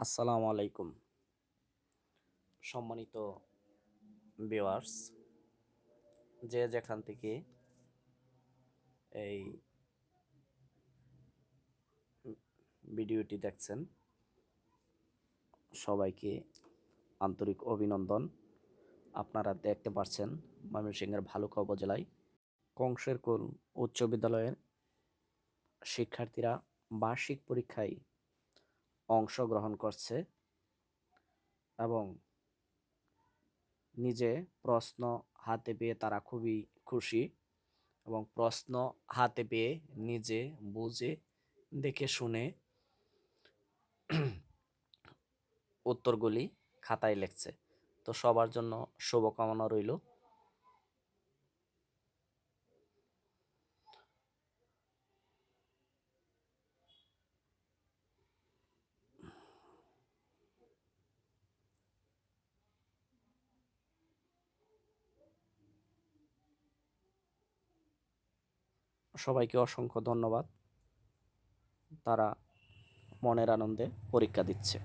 আসসালামু আলাইকুম সম্মানিত ভিউয়ার্স, যে যেখান থেকে এই ভিডিওটি দেখছেন সবাইকে আন্তরিক অভিনন্দন। আপনারা দেখতে পাচ্ছেন ময়মনসিংহের ভালুকা উপজেলায় কংসেরকুল উচ্চ বিদ্যালয়ের শিক্ষার্থীরা বার্ষিক পরীক্ষায় অংশগ্রহণ করছে এবং নিজে প্রশ্ন হাতে পেয়ে তারা খুবই খুশি এবং প্রশ্ন হাতে পেয়ে নিজে বুঝে দেখে শুনে উত্তরগুলি খাতায় লিখছে। তো সবার জন্য শুভকামনা রইল। সবাইকে অসংখ্য ধন্যবাদ, তারা মনের আনন্দে পরীক্ষা দিচ্ছে।